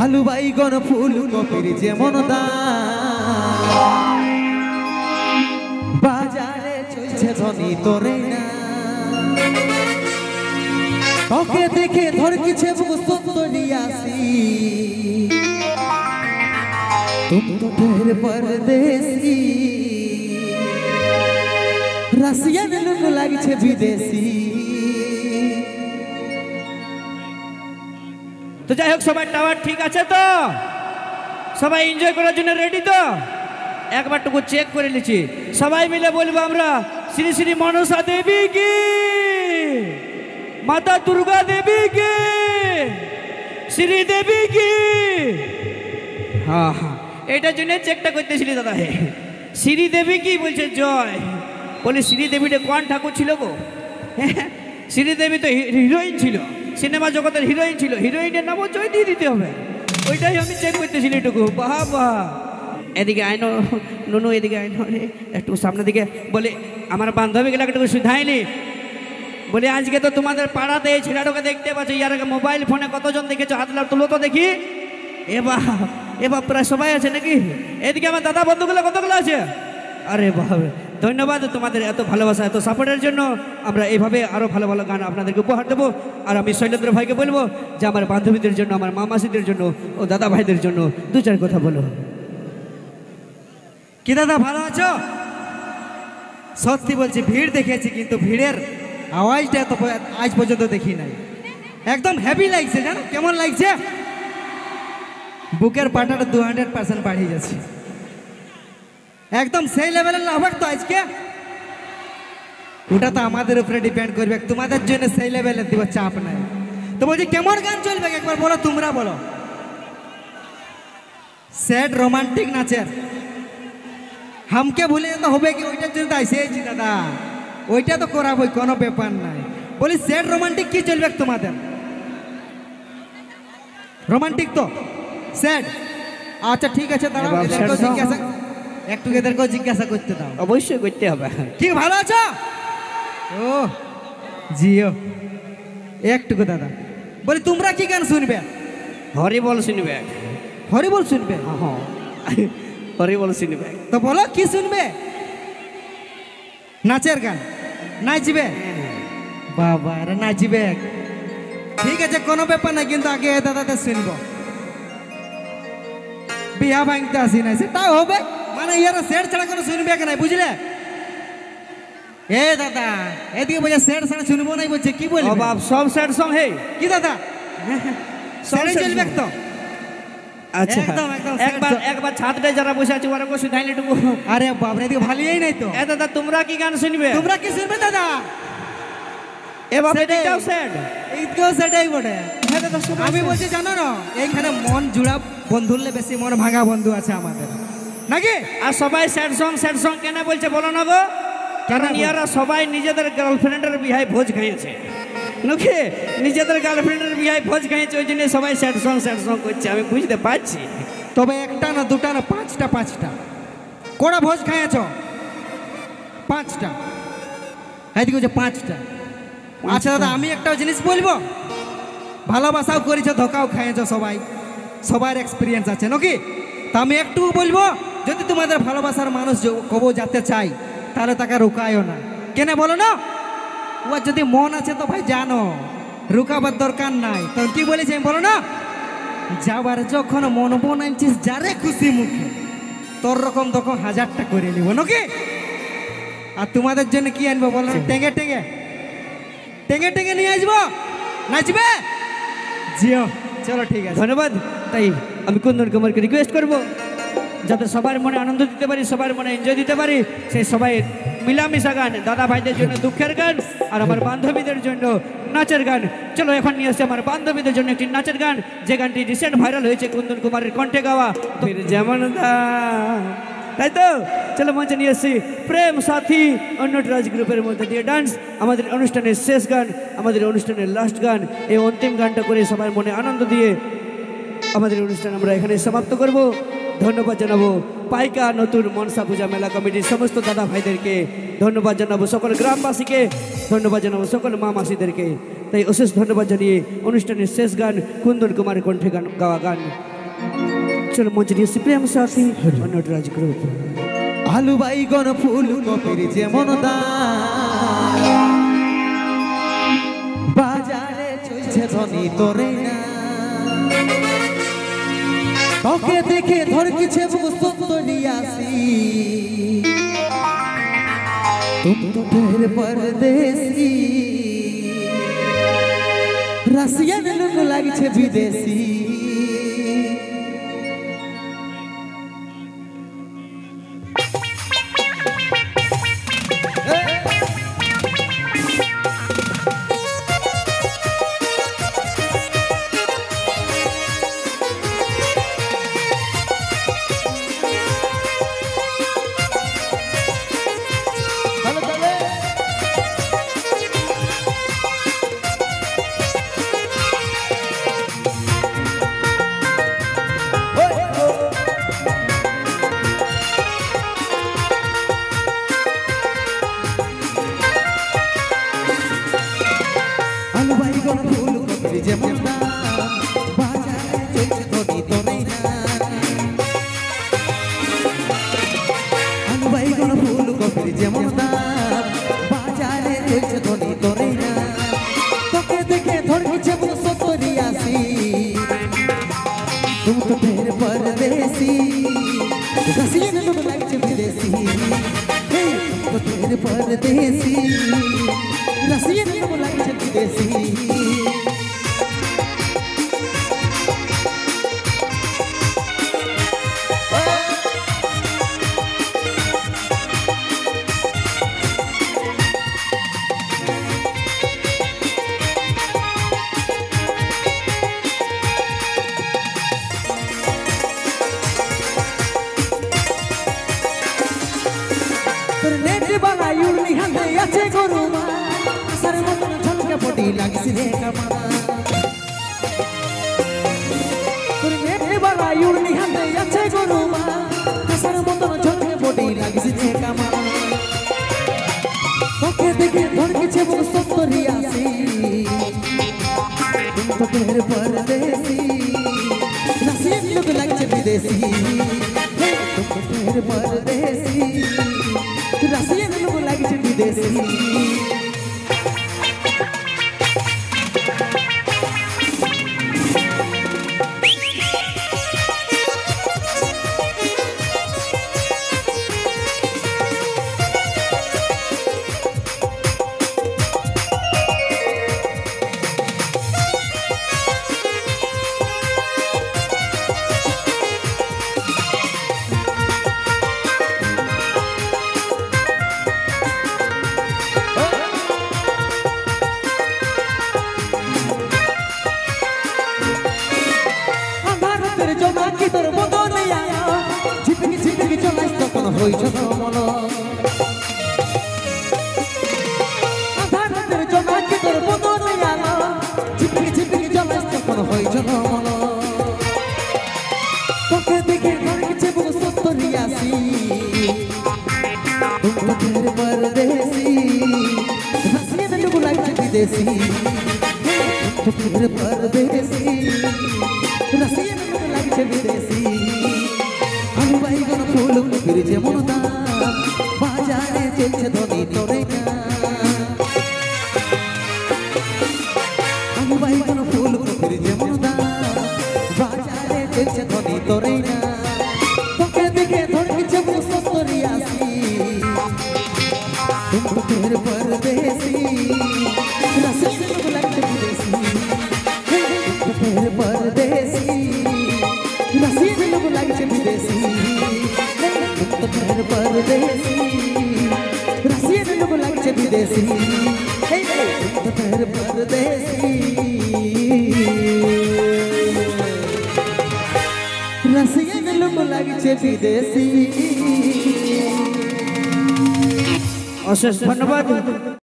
আলু বাইগন ফুলকপির যেমন দাম বাজারে চলছে ধনী তোরে না তোকে দেখে ধর কিছু সুন্দরিয়াসি तुम तो ढेर परदेसी রাশিয়ান লোক লাগছে বিদেশি। তো যাই হোক সবাই টাওয়ার ঠিক আছে তো, সবাই এনজয় করার জন্য রেডি তো? একবার টুকু চেক করে নিচ্ছি, সবাই মিলে বলবো আমরা শ্রী শ্রী মনসা দেবী কি, মাতা দুর্গা দেবী কি, শ্রী দেবী কি। হ্যাঁ হ্যাঁ, এটার জন্য চেকটা করতেছিলি দাদা। হে শ্রী দেবী কি বলছে জয়, বলি শ্রী দেবীটা কোন ঠাকুর ছিল গো? শ্রী দেবী তো হিরোইন ছিল, সিনেমা জগতের হিরোইন ছিল, হিরোইনের নামও জয় দিয়ে দিতে হবে। ওইটাই আমি চেক করতেছিলি এটুকু। বাহ বাহ, এদিকে আইনো নুনু, এদিকে আইনো একটু সামনের দিকে। বলে আমার বান্ধবীগুলো একটু শুধাইনি, বলে আজকে তো তোমাদের পাড়াতে এই ছেলেটাকে দেখতে পাচ্ছ, ইয়ার আগে মোবাইল ফোনে কতজন দেখেছো? হাত তুলো তো দেখি। এবার প্রায় সবাই আছে নাকি? এদিকে আমার দাদা বন্ধুগুলো কতগুলো আছে? আরে বাহ, ধন্যবাদ তোমাদের এত ভালোবাসা, এত সাপোর্টের জন্য। আমরা এইভাবে আরও ভালো ভালো গান আপনাদেরকে উপহার দেবো। আর আমি শৈলেন্দ্র ভাইকে বলবো যে আমার বান্ধবীদের জন্য, আমার মামাসিদের জন্য ও দাদা ভাইদের জন্য দু চার কথা বলো। কি দাদা ভালো আছো? সত্যি বলছি, ভিড় দেখেছি কিন্তু ভিড়ের আওয়াজটা এত আজ পর্যন্ত দেখি নাই। একদম হ্যাপি লাগছে, জানো কেমন লাগছে? বুকের পাটাটা 200% বাড়িয়ে যাচ্ছে, একদম সেই লেভেলের লাভ তো আজকে। ওটা তো আমাদের উপরে ডিপেন্ড করবে, তোমাদের জন্য সেই লেভেলের দিব, চাপ নাই। তো বলছি কেমন গান চলবে একবার বলো, তোমরা বলো। স্যাড রোমান্টিক নাচের হামকে ভুলে যেতে হবে কি? ওইটার জন্য তো আইসেছি দাদা, ওইটা তো করাবই, কোনো ব্যাপার নাই। বলি স্যাড রোমান্টিক কি চলবে তোমাদের? রোমান্টিক তো স্যাড, আচ্ছা ঠিক আছে দাঁড়াও, এদেরকেও জিজ্ঞাসা, একটু এদেরকেও জিজ্ঞাসা করতে দাও। অবশ্যই করতে হবে। কি ভালো আছো? ও জিও, একটুকু দাদা বলি তোমরা কি গান শুনবে? হরিবল শুনবে। হরিবল শুনবে? হ্যাঁ, হরিবল শুনবে। তো বলো কি শুনবে? নাচের গান নাচবে? বাবা রে নাচবে, ঠিক আছে কোনো ব্যাপার না, কিন্তু আগে দাদাদের শুনবো। বিয়া ভাঙতে আসি নাই সেটাও হবে, মানে ইয়ারা সেট ছাড়া কোনো শুনবে কেন, বুঝলে? এ দাদা এদিকে বলছে সেট ছাড়া শুনবো নাই বলছে, কি বলবো? বাপ সব স্যাড সং। হে কি দাদা সেট চলবে তো? আচ্ছা একবার ছাদে যারা বসে আছে ওরা বসে ধাইলে টুকু। আরে বাপ রে, এদিকে ভালোই নাই তো। এ দাদা তোমরা কি গান শুনবে? তোমরা কি শুনবে দাদা? এবার এটাও স্যাড, এইটাও সেটাই বটে। আমি বলছি জানো না, এইখানে মন জুড়া বন্ধুরলে বেশি মন ভাঙা বন্ধু আছে আমাদের নাকি? আর সবাই স্যাড সং কেন বলছে বলো না গো? কারণ ইয়ারা সবাই নিজেদের গার্লফ্রেন্ডের বিয়ায় ভোজ খাইয়েছে নাকি? নিজেদের গার্লফ্রেন্ডের বিয়ায় ভোজ খাইয়েছে, ওই জন্য সবাই স্যাড সং করছে। আমি বুঝতে পারছি, তবে একটা না দুটা না পাঁচটা কোড়া ভোজ খাইয়েছ? 5টা, এদিকে হচ্ছে 5টা। আচ্ছা দাদা আমি একটা জিনিস বলবো, ভালোবাসাও করেছ, ধোকাও খাইয়েছ, সবার এক্সপিরিয়েন্স আছে নাকি? তা আমি একটু বলবো, যদি তোমাদের ভালোবাসার মানুষ কবো যেতে চাই তাহলে তাকে রুকায়ও না। কেন বলো না? ও যদি মন আছে তো ভাই জানো রুকাবার দরকার নাই। তো কি বলেছি আমি বলো না, যাবার যখন মন বনাইছিস যারে খুশি মুখে, তোর রকম তখন 1000টা করে নিব নাকি? আর তোমাদের জন্য কি আনবো বলো? টেঙে নিয়ে আসবো, নাচবে জিও। চলো ঠিক আছে, ধন্যবাদ। তাই আমি কুন্দন কুমারকে রিকোয়েস্ট করবো যাতে সবার মনে আনন্দ দিতে পারি, সবার মনে এনজয় দিতে পারি, সেই সবাই মিলামিশা গান, দাদা ভাইদের জন্য দুঃখের গান, আর আমার বান্ধবীদের জন্য নাচের গান। চলো এখন নিয়ে আসছে আমার বান্ধবীদের জন্য একটি নাচের গান, যে গানটি রিসেন্ট ভাইরাল হয়েছে কুন্দন কুমারের কণ্ঠে গাওয়া, যেমন তাই তো। চলো মঞ্চে নিয়ে এসছি প্রেম সাথী অন্যটরাজ গ্রুপের মধ্যে দিয়ে ডান্স, আমাদের অনুষ্ঠানের শেষ গান, আমাদের অনুষ্ঠানের লাস্ট গান। এই অন্তিম গানটা করে সবার মনে আনন্দ দিয়ে আমাদের অনুষ্ঠান আমরা এখানে সমাপ্ত করব। ধন্যবাদ জানাবো পাইকা নতুন মনসা পূজা মেলা কমিটির সমস্ত দাদা ভাইদেরকে, ধন্যবাদ জানাবো সকল গ্রামবাসীকে, ধন্যবাদ জানাবো সকল মা মাসিদেরকে। তাই অশেষ ধন্যবাদ জানিয়ে অনুষ্ঠানের শেষ গান কুন্দন কুমারের কণ্ঠে গাওয়া গান চলো মঞ্চ নিয়ে এসে প্রেম সাথী নটরাজ গ্রুপ। আলু বাইগন ফুল কপির যেমন দাম বাজারে চলছে ধনী তোরে না তোকে দেখে ধরকিছে বুক সুন্দরিয়াসি तुम तो ढेर परदेसी रसियन लोग लागी छे विदेशी যেমন বাজারে চলছে ধনী তোরে না আলু বাইগন ফুল কপির যেমন বাজারে চলছে ধনী তোরে না তোকে দেখে ধরকিছে বুক সুন্দরিয়াসি तुम तो ढेर परदेसी रसियन लोग लागी छे विदेशी तुम तो ढेर परदेसी रसियन लोग लागी छे विदेशी আছে গরুমা আসার মতন ঝলকে পটি লাগিস রে কামা তোর নেটে বালা ইউরনি হাতে আছে গরুমা আসার মতন ঝলকে পটি লাগিস রে কামা তোকে দেখে ধরকিছে বুক সুন্দরিয়াসি तुम तो ढेर परदेसी रसियन लोग लागছে विदेशी तुम तो ढेर परदेसी रसियन लोग लागছে विदेशी তোর বদনে আয়া ঝিপকি ঝিপকি চলাইস তখন হইছ মন আধারের জমাকে তোর বদনে আয়া ঝিপকি ঝিপকি চলাইস তখন হইছ মন তোকে দেখে ধরকিছে বুক সুন্দরিয়াসি तुम तो ढेर परदेसी रसियन लोग लागছে विदेशी तुम तो ढेर परदेसी रसियन लोग लागছে विदेशी আলু বাইগন ফুল কপির যেমন বাজারে চলছে ধনী তোরে না আলু বাইগন ফুল কপির যেমন বাজারে চলছে ধনী তোরে না তোকে দেখে ধরকিছে বুক সুন্দরিয়াসি तुम तो ढेर परदेसी रसियन लोग लागছে विदेशी तुम तो ढेर परदेसी रसियन लोग लागছে विदेशी तुम तो ढेर परदेसी रसियन लोग लागছে विदेशी तुम तो ढेर परदेसी रसियन लोग लागছে विदेशी। অশেষ ধন্যবাদ।